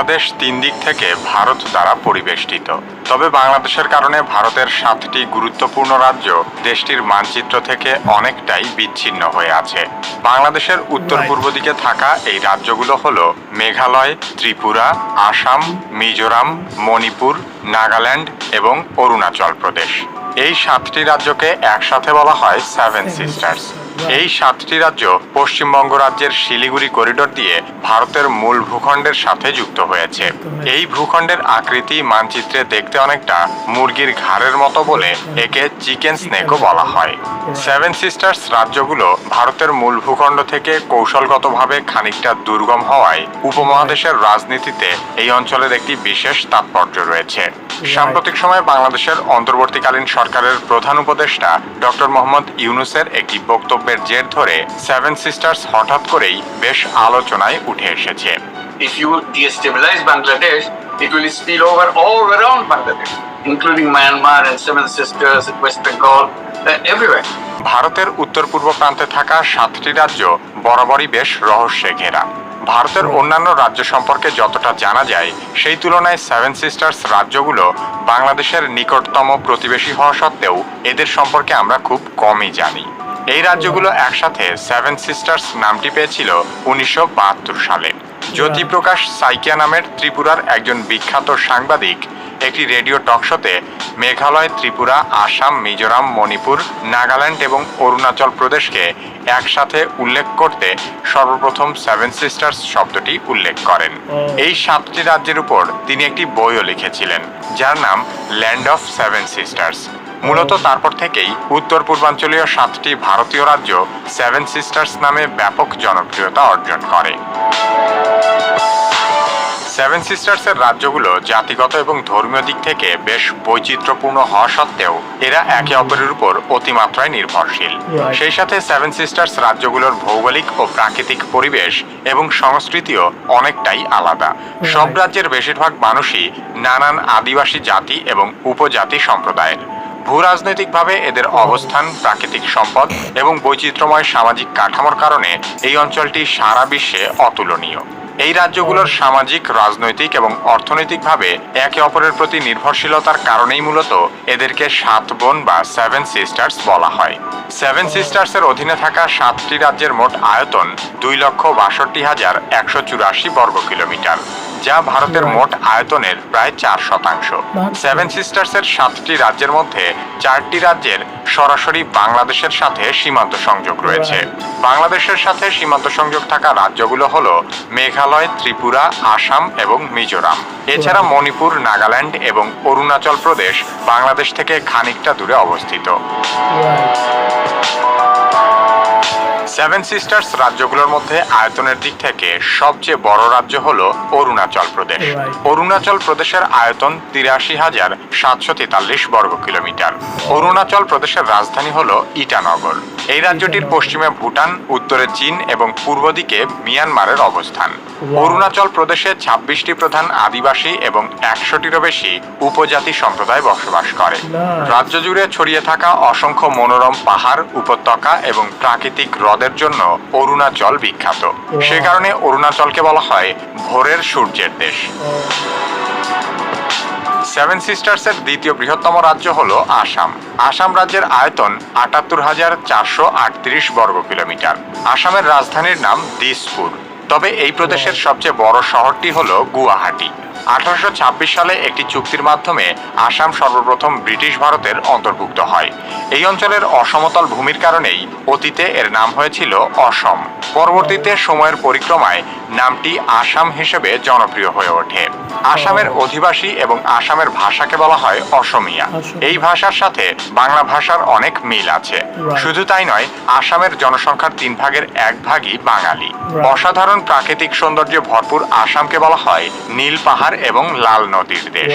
বাংলাদেশ তিন দিক থেকে ভারত দ্বারা পরিবেষ্টিত। তবে বাংলাদেশের কারণে ভারতের 7টি গুরুত্বপূর্ণ রাজ্য দেশটির মানচিত্র থেকে অনেকটাই বিচ্ছিন্ন হয়ে আছে। বাংলাদেশের উত্তর পূর্ব দিকে থাকা এই রাজ্যগুলো হলো মেঘালয়, ত্রিপুরা, আসাম, মিজোরাম, মণিপুর, নাগাল্যান্ড এবং অরুণাচল প্রদেশ। এই 7টি রাজ্যকে একসাথে বলা হয় সেভেন সিস্টার্স। এই 7টি রাজ্য পশ্চিমবঙ্গ রাজ্যের শিলিগুড়ি করিডোর দিয়ে ভারতের মূল ভূখণ্ডের সাথে যুক্ত হয়েছে। এই ভূখণ্ডের আকৃতি মানচিত্রে দেখতে অনেকটা মুরগির ঘাড়ের মতো বলে একে চিকেন স্নেকও বলা হয়। সেভেন সিস্টার্স রাজ্যগুলো ভারতের মূল ভূখণ্ড থেকে কৌশলগতভাবে খানিকটা দুর্গম হওয়ায় উপমহাদেশের রাজনীতিতে এই অঞ্চলের একটি বিশেষ তাৎপর্য রয়েছে। সাম্প্রতিক সময়ে বাংলাদেশের অন্তর্বর্তীকালীন সরকারের প্রধান উপদেষ্টা ডক্টর মোহাম্মদ ইউনূসের একটি বক্তব্যের জের ধরে সেভেন সিস্টার্স হঠাৎ করেই বেশ আলোচনায় উঠে এসেছে। If you destabilize Bangladesh, it will spill over all around Bangladesh, including Myanmar and Seven Sisters, West Bengal, everywhere. ভারতের উত্তর পূর্ব প্রান্তে থাকা 7টি রাজ্য বরাবরই বেশ রহস্যে ঘেরা। ভারতের অন্যান্য রাজ্য সম্পর্কে যতটা জানা যায় সেই তুলনায় সেভেন সিস্টার্স রাজ্যগুলো বাংলাদেশের নিকটতম প্রতিবেশী হওয়া সত্ত্বেও এদের সম্পর্কে আমরা খুব কমই জানি। এই রাজ্যগুলো একসাথে সেভেন সিস্টার্স নামটি পেয়েছিল 1972 সালে। জ্যোতিপ্রকাশ সাইকিয়া নামের ত্রিপুরার একজন বিখ্যাত সাংবাদিক একটি রেডিও টকশোতে মেঘালয়, ত্রিপুরা, আসাম, মিজোরাম, মণিপুর, নাগাল্যান্ড এবং অরুণাচল প্রদেশকে একসাথে উল্লেখ করতে সর্বপ্রথম সেভেন সিস্টার্স শব্দটি উল্লেখ করেন। এই 7টি রাজ্যের উপর তিনি একটি বইও লিখেছিলেন যার নাম ল্যান্ড অফ সেভেন সিস্টার্স। মূলত তারপর থেকেই উত্তর পূর্বাঞ্চলীয় 7টি ভারতীয় রাজ্য সেভেন সিস্টার্স নামে ব্যাপক জনপ্রিয়তা অর্জন করে। সেভেন সিস্টার্সের রাজ্যগুলো জাতিগত এবং ধর্মীয় দিক থেকে বেশ বৈচিত্র্যপূর্ণ হওয়া সত্ত্বেও এরা একে অপরের উপর অতিমাত্রায় নির্ভরশীল। সেই সাথে সেভেন সিস্টার্স রাজ্যগুলোর ভৌগোলিক ও প্রাকৃতিক পরিবেশ এবং সংস্কৃতিও অনেকটাই আলাদা। সব রাজ্যের বেশিরভাগ মানুষই নানান আদিবাসী জাতি এবং উপজাতি সম্প্রদায়ের। ভূরাজনৈতিকভাবে এদের অবস্থান, প্রাকৃতিক সম্পদ এবং বৈচিত্র্যময় সামাজিক কাঠামোর কারণে এই অঞ্চলটি সারা বিশ্বে অতুলনীয়। এই রাজ্যগুলোর সামাজিক, রাজনৈতিক এবং অর্থনৈতিকভাবে একে অপরের প্রতি নির্ভরশীলতার কারণেই মূলত এদেরকে 7 বোন বা সেভেন সিস্টার্স বলা হয়। সেভেন সিস্টার্সের অধীনে থাকা 7টি রাজ্যের মোট আয়তন 2,62,184 বর্গ কিলোমিটার, যা ভারতের মোট আয়তনের প্রায় 4%। সেভেন সিস্টার্সের 7টি রাজ্যের মধ্যে 4টি রাজ্যের সরাসরি বাংলাদেশের সাথে সীমান্ত সংযোগ রয়েছে। বাংলাদেশের সাথে সীমান্ত সংযোগ থাকা রাজ্যগুলো হলো মেঘালয়, ত্রিপুরা, আসাম এবং মিজোরাম। এছাড়া মণিপুর, নাগাল্যান্ড এবং অরুণাচল প্রদেশ বাংলাদেশ থেকে খানিকটা দূরে অবস্থিত। সেভেন সিস্টার্স রাজ্যগুলোর মধ্যে আয়তনের দিক থেকে সবচেয়ে বড় রাজ্য হলো অরুণাচল প্রদেশ। অরুণাচল প্রদেশের আয়তন 83,743 বর্গ কিলোমিটার। অরুণাচল প্রদেশের রাজধানী হলো ইটানগর। এই রাজ্যটির পশ্চিমে ভুটান, উত্তরে চীন এবং পূর্ব দিকে মিয়ানমারের অবস্থান। অরুণাচল প্রদেশে 26টি প্রধান আদিবাসী এবং 100টিরও বেশি উপজাতি সম্প্রদায় বসবাস করে। রাজ্য জুড়ে ছড়িয়ে থাকা অসংখ্য মনোরম পাহাড়, উপত্যকা এবং প্রাকৃতিক হ্রদের জন্য অরুণাচল বিখ্যাত। সে কারণে অরুণাচলকে বলা হয় ভোরের সূর্যের দেশ। সেভেন সিস্টার্সের দ্বিতীয় বৃহত্তম রাজ্য হলো আসাম। আসাম রাজ্যের আয়তন 78,438 বর্গ কিলোমিটার। আসামের রাজধানীর নাম দিসপুর। তবে এই প্রদেশের সবচেয়ে বড় শহরটি হলো গুয়াহাটি। 1826 সালে একটি চুক্তির মাধ্যমে আসাম সর্বপ্রথম ব্রিটিশ ভারতের অন্তর্ভুক্ত হয়। এই অঞ্চলের অসমতল ভূমির কারণেই অতীতে এর নাম হয়েছিল অসম। পরবর্তীতে সময়ের পরিক্রমায় নামটি আসাম হিসেবে জনপ্রিয় হয়ে ওঠে। আসামের অধিবাসী এবং আসামের ভাষাকে বলা হয় অসমিয়া। এই ভাষার সাথে বাংলা ভাষার অনেক মিল আছে। শুধু তাই নয়, আসামের জনসংখ্যার 3 ভাগের 1 ভাগই বাঙালি। অসাধারণ প্রাকৃতিক সৌন্দর্যে ভরপুর আসামকে বলা হয় নীল পাহাড় এবং লাল নদীর দেশ।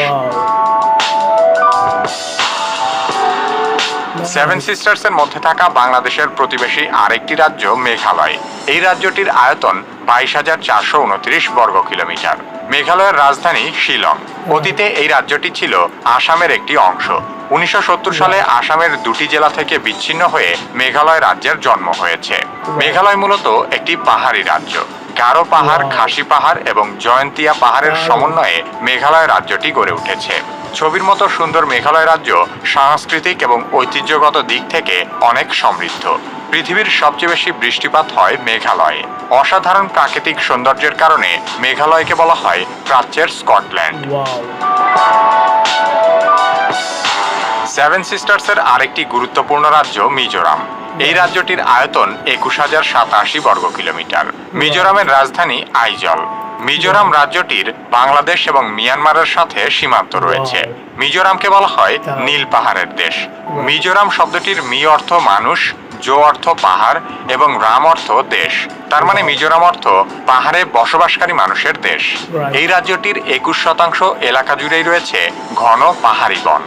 সেভেন সিস্টার্সের মধ্যে থাকা বাংলাদেশের প্রতিবেশী আরেকটি রাজ্য মেঘালয়। এই রাজ্যটির আয়তন 22,429 বর্গ কিলোমিটার। মেঘালয়ের রাজধানী শিলং। অতীতে এই রাজ্যটি ছিল আসামের একটি অংশ। 1970 সালে আসামের 2টি জেলা থেকে বিচ্ছিন্ন হয়ে মেঘালয় রাজ্যের জন্ম হয়েছে। মেঘালয় মূলত একটি পাহাড়ি রাজ্য। গারো পাহাড়, খাসি পাহাড় এবং জয়ন্তিয়া পাহাড়ের সমন্বয়ে মেঘালয় রাজ্যটি গড়ে উঠেছে। ছবির মতো সুন্দর মেঘালয় রাজ্য সাংস্কৃতিক এবং ঐতিহ্যগত দিক থেকে অনেক সমৃদ্ধ। পৃথিবীর সবচেয়ে বেশি বৃষ্টিপাত হয় মেঘালয়ে। অসাধারণ প্রাকৃতিক সৌন্দর্যের কারণে মেঘালয়কে বলা হয় প্রাচ্যের স্কটল্যান্ড। সেভেন সিস্টার্সের আরেকটি গুরুত্বপূর্ণ রাজ্য মিজোরাম। এই রাজ্যটির আয়তন ২১,০৮৭ বর্গ কিলোমিটার। মিজোরামের রাজধানী আইজল। মিজোরাম রাজ্যটির বাংলাদেশ এবং মিয়ানমারের সাথে সীমান্ত রয়েছে। মিজোরামকে বলা হয় নীল পাহাড়ের দেশ। মিজোরাম শব্দটির মি অর্থ মানুষ, জো অর্থ পাহাড় এবং রাম অর্থ দেশ। তার মানে মিজোরাম অর্থ পাহাড়ে বসবাসকারী মানুষের দেশ। এই রাজ্যটির ২১% এলাকা জুড়েই রয়েছে ঘন পাহাড়ি বন।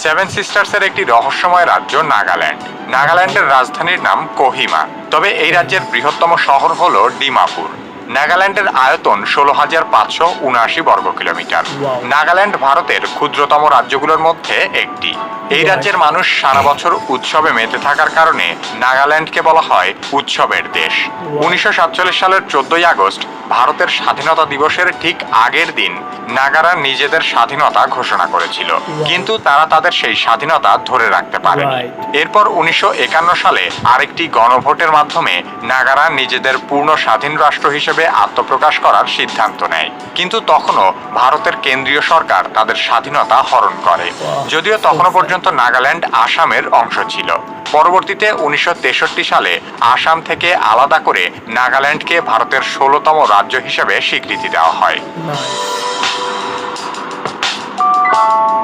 সেভেন সিস্টার্সের একটি রহস্যময় রাজ্য নাগাল্যান্ড। নাগাল্যান্ডের রাজধানীর নাম কোহিমা, তবে এই রাজ্যের বৃহত্তম শহর হল ডিমাপুর। নাগাল্যান্ডের আয়তন ১৬,৫৭৯ বর্গ কিলোমিটার। নাগাল্যান্ড ভারতের ক্ষুদ্রতম রাজ্যগুলোর মধ্যে একটি। এই রাজ্যের মানুষ সারা বছর উৎসবে মেতে থাকার কারণে নাগাল্যান্ডকে বলা হয় উৎসবের দেশ। ১৯৪৭ সালের ১৪ই আগস্ট ভারতের স্বাধীনতা দিবসের ঠিক আগের দিন নাগারা নিজেদের স্বাধীনতা ঘোষণা করেছিল, কিন্তু তারা তাদের সেই স্বাধীনতা ধরে রাখতে পারেনি। এরপর ১৯৫১ সালে আরেকটি গণভোটের মাধ্যমে নাগারা নিজেদের পূর্ণ স্বাধীন রাষ্ট্র হিসেবে আত্মপ্রকাশ করার সিদ্ধান্ত নেয়, কিন্তু তখনও ভারতের কেন্দ্রীয় সরকার তাদের স্বাধীনতা হরণ করে। যদিও তখনও পর্যন্ত নাগাল্যান্ড আসামের অংশ ছিল। পরবর্তীতে ১৯৬৩ সালে আসাম থেকে আলাদা করে নাগাল্যান্ডকে ভারতের ১৬তম রাজ্য হিসেবে স্বীকৃতি দেওয়া হয়।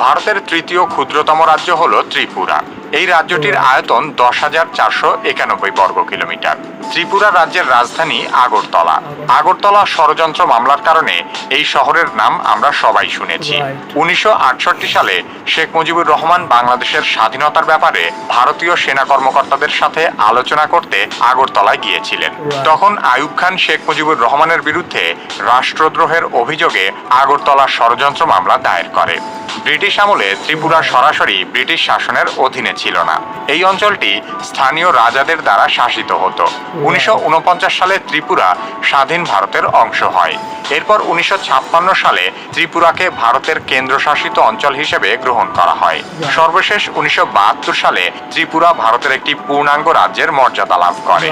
ভারতের তৃতীয় ক্ষুদ্রতম রাজ্য হল ত্রিপুরা। এই রাজ্যটির আয়তন ১০,৪৯১ বর্গ কিলোমিটার। ত্রিপুরা রাজ্যের রাজধানী আগরতলা। আগরতলা ষড়যন্ত্র মামলার কারণে এই শহরের নাম আমরা সবাই শুনেছি। ১৯৬৮ সালে শেখ মুজিবুর রহমান বাংলাদেশের স্বাধীনতার ব্যাপারে ভারতীয় সেনা কর্মকর্তাদের সাথে আলোচনা করতে আগরতলায় গিয়েছিলেন। তখন আইয়ুব খান শেখ মুজিবুর রহমানের বিরুদ্ধে রাষ্ট্রদ্রোহের অভিযোগে আগরতলা ষড়যন্ত্র মামলা দায়ের করে। ব্রিটিশ আমলে ত্রিপুরা সরাসরি ব্রিটিশ শাসনের অধীনে ছিল না। এই অঞ্চলটি স্থানীয় রাজাদের দ্বারা শাসিত হতো। ১৯৪৯ সালে ত্রিপুরা স্বাধীন ভারতের অংশ হয়। এরপর ১৯৫৬ সালে ত্রিপুরাকে ভারতের কেন্দ্রশাসিত অঞ্চল হিসেবে গ্রহণ করা হয়। সর্বশেষ ১৯৭২ সালে ত্রিপুরা ভারতের একটি পূর্ণাঙ্গ রাজ্যের মর্যাদা লাভ করে।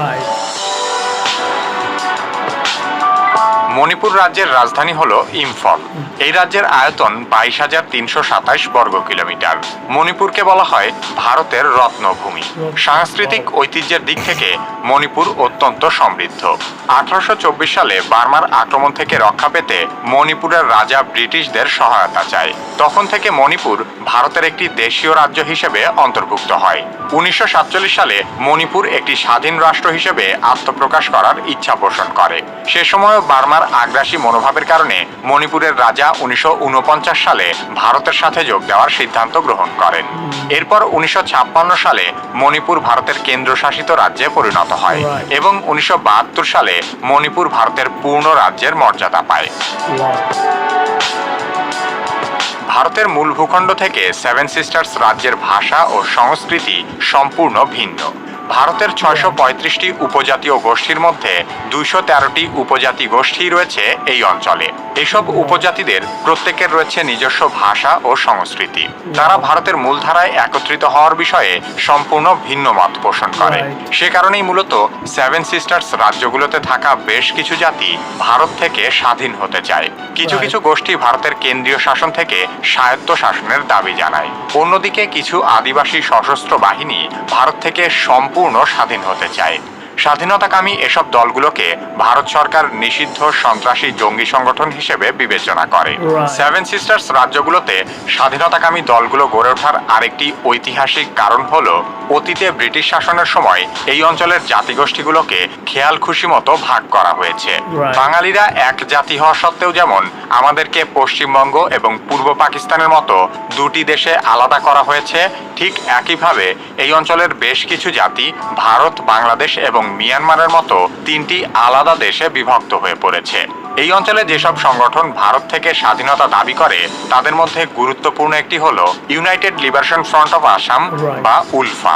মণিপুর রাজ্যের রাজধানী হল ইম্ফল। এই রাজ্যের আয়তন ২২,৩২৭ বর্গ কিলোমিটার। মণিপুরকে বলা হয় ভারতের রত্নভূমি। সাংস্কৃতিক ঐতিহ্যের দিক থেকে মণিপুর অত্যন্ত সমৃদ্ধ। ১৮২৪ সালে বার্মার আক্রমণ থেকে রক্ষা পেতে মণিপুরের রাজা ব্রিটিশদের সহায়তা চায়। তখন থেকে মণিপুর ভারতের একটি দেশীয় রাজ্য হিসেবে অন্তর্ভুক্ত হয়। ১৯৪৭ সালে মণিপুর একটি স্বাধীন রাষ্ট্র হিসেবে আত্মপ্রকাশ করার ইচ্ছা পোষণ করে। সে সময়ও বার্মার আগ্রাসী মনোভাবের কারণে মণিপুরের রাজা ১৯৪৯ সালে ভারতের সাথে যোগ দেওয়ার সিদ্ধান্ত গ্রহণ করেন। এরপর ১৯৫৬ সালে মণিপুর ভারতের কেন্দ্রশাসিত রাজ্যে পরিণত হয় এবং ১৯৭২ সালে মণিপুর ভারতের পূর্ণ রাজ্যের মর্যাদা পায়। ভারতের মূল ভূখণ্ড থেকে সেভেন সিস্টার্স রাজ্যের ভাষা ও সংস্কৃতি সম্পূর্ণ ভিন্ন। ভারতের ৬৩৫টি উপজাতীয় গোষ্ঠীর মধ্যে ২১৩টি উপজাতি গোষ্ঠী রয়েছে এই অঞ্চলে। এসব উপজাতিদের প্রত্যেকের রয়েছে নিজস্ব ভাষা ও সংস্কৃতি। তারা ভারতের মূলধারায় একত্রিত হওয়ার বিষয়ে সম্পূর্ণ ভিন্ন মত পোষণ করে। সে কারণেই মূলত সেভেন সিস্টার্স রাজ্যগুলোতে থাকা বেশ কিছু জাতি ভারত থেকে স্বাধীন হতে চায়। কিছু কিছু গোষ্ঠী ভারতের কেন্দ্রীয় শাসন থেকে স্বায়ত্ত শাসনের দাবি জানায়। অন্যদিকে কিছু আদিবাসী সশস্ত্র বাহিনী ভারত থেকে সম্পূর্ণ স্বাধীন হতে চায়। স্বাধীনতাকামী এসব দলগুলোকে ভারত সরকার নিষিদ্ধ সন্ত্রাসী জঙ্গি সংগঠন হিসেবে বিবেচনা করে। সেভেন সিস্টার্স রাজ্যগুলোতে স্বাধীনতাকামী দলগুলো গড়ে ওঠার আরেকটি ঐতিহাসিক কারণ হল অতীতে ব্রিটিশ শাসনের সময় এই অঞ্চলের জাতিগোষ্ঠীগুলোকে খেয়াল খুশি মতো ভাগ করা হয়েছে। বাঙালিরা এক জাতি হওয়া সত্ত্বেও যেমন আমাদেরকে পশ্চিমবঙ্গ এবং পূর্ব পাকিস্তানের মতো দুটি দেশে আলাদা করা হয়েছে, ঠিক একইভাবে এই অঞ্চলের বেশ কিছু জাতি ভারত, বাংলাদেশ এবং মিয়ানমারের মতো তিনটি আলাদা দেশে বিভক্ত হয়ে পড়েছে। এই অঞ্চলে যেসব সংগঠন ভারত থেকে স্বাধীনতা দাবি করে তাদের মধ্যে গুরুত্বপূর্ণ একটি হল United liberation Front of Assam বা উলফা।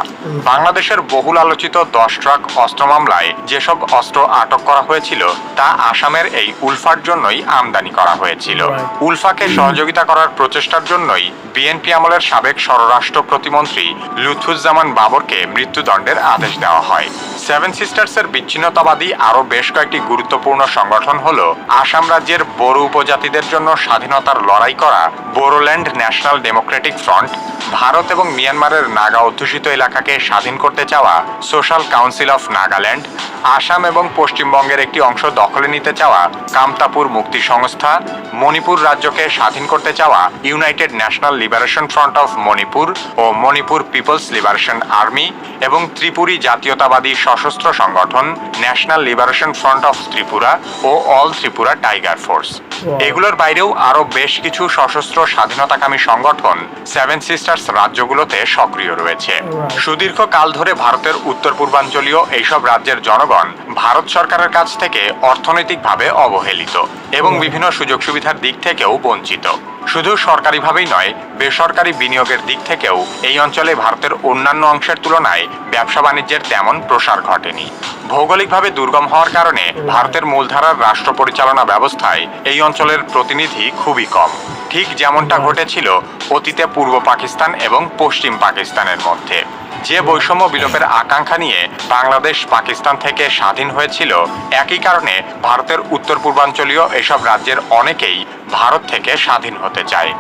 বাংলাদেশের বহুল আলোচিত 10 ট্রাক অস্ত্র মামলায় যেসব অস্ত্র আটক করা হয়েছিল তা আসামের এই উলফার জন্যই আমদানি করা হয়েছিল। উলফাকে সহযোগিতা করার প্রচেষ্টার জন্যই বিএনপি আমলের সাবেক স্বরাষ্ট্র প্রতিমন্ত্রী লুৎফুজ্জামান বাবরকে মৃত্যুদণ্ডের আদেশ দেওয়া হয়। সেভেন সিস্টার্সের বিচ্ছিন্নতাবাদী আরও বেশ কয়েকটি গুরুত্বপূর্ণ সংগঠন হল আসাম রাজ্যের বড়ো উপজাতিদের জন্য স্বাধীনতার লড়াই করা Boroland national Democratic front, Bharat এবং মিয়ানমারের নাগা অধ্যুষিত এলাকাকে স্বাধীন করতে চাওয়া social council of Nagaland, Assam এবং পশ্চিমবঙ্গের একটি অংশ দখলে নিতে চাওয়া কামতাপুর মুক্তি সংস্থা, মণিপুর রাজ্যকে স্বাধীন করতে চাওয়া United National Liberation Front of Manipur ও মণিপুর পিপলস লিবারেশন আর্মি এবং ত্রিপুরী জাতীয়তাবাদী সশস্ত্র সংগঠন National Liberation Front of Tripura ও অল ত্রিপুরা টাইগার ফোর্স। এগুলোর বাইরেও আরও বেশ কিছু সশস্ত্র স্বাধীনতাকামী সংগঠন সেভেন সিস্টার্স রাজ্যগুলোতে সক্রিয় রয়েছে। সুদীর্ঘ কাল ধরে ভারতের উত্তর পূর্বাঞ্চলীয় এইসব রাজ্যের জনগণ ভারত সরকারের কাছ থেকে অর্থনৈতিকভাবে অবহেলিত এবং বিভিন্ন সুযোগ সুবিধার দিক থেকেও বঞ্চিত। শুধু সরকারিভাবেই নয়, বেসরকারি বিনিয়োগের দিক থেকেও এই অঞ্চলে ভারতের অন্যান্য অংশের তুলনায় ব্যবসা বাণিজ্যের তেমন প্রসার ঘটেনি। ভৌগোলিকভাবে দুর্গম হওয়ার কারণে ভারতের মূলধারার রাষ্ট্র পরিচালনা ব্যবস্থায় এই অঞ্চলের প্রতিনিধি খুবই কম, ঠিক যেমনটা ঘটেছিল অতীতে পূর্ব পাকিস্তান এবং পশ্চিম পাকিস্তানের মধ্যে। যে বৈষম্য বিলোপের আকাঙ্ক্ষা নিয়ে বাংলাদেশ পাকিস্তান থেকে স্বাধীন হয়েছিল, একই কারণে ভারতের উত্তর পূর্বাঞ্চলীয় এসব রাজ্যের অনেকেই ভারত থেকে স্বাধীন হতে চায়।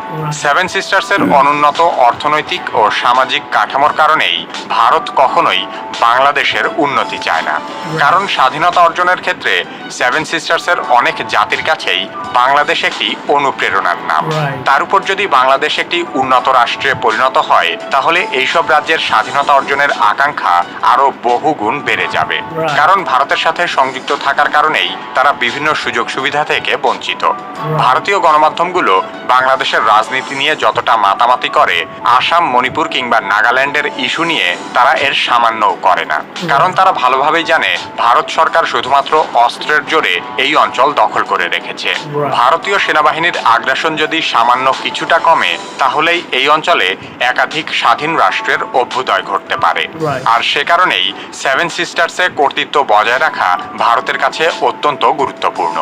সেভেন সিস্টার্সের অনুন্নত অর্থনৈতিক ও সামাজিক কাঠামোর কারণেই ভারত কখনোই বাংলাদেশের উন্নতি চায় না। কারণ স্বাধীনতা অর্জনের ক্ষেত্রে সেভেন সিস্টার্সের অনেক জাতির কাছেই বাংলাদেশ একটি অনুপ্রেরণার নাম। তার উপর যদি বাংলাদেশ একটি উন্নত রাষ্ট্রে পরিণত হয়, তাহলে এইসব রাজ্যের স্বাধীনতা অর্জনের আকাঙ্ক্ষা আরো বহুগুণ বেড়ে যাবে। কারণ ভারতের সাথে সংযুক্ত থাকার কারণেই তারা বিভিন্ন সুযোগ সুবিধা থেকে বঞ্চিত। ভারতীয় গণমাধ্যমগুলো বাংলাদেশের রাজনীতি নিয়ে যতটা মাতামাতি করে, আসাম, মণিপুর কিংবা নাগাল্যান্ডের ইস্যু নিয়ে তারা এর সামান্যও করে না। কারণ তারা ভালোভাবেই জানে ভারত সরকার শুধুমাত্র অস্ত্রের জোরে এই অঞ্চল দখল করে রেখেছে। ভারতীয় সেনাবাহিনীর আগ্রাসন যদি সামান্য কিছুটা কমে, তাহলেই এই অঞ্চলে একাধিক স্বাধীন রাষ্ট্রের অভ্যুদয় ঘটতে পারে। আর সে কারণেই সেভেন সিস্টার্সে কর্তৃত্ব বজায় রাখা ভারতের কাছে অত্যন্ত গুরুত্বপূর্ণ।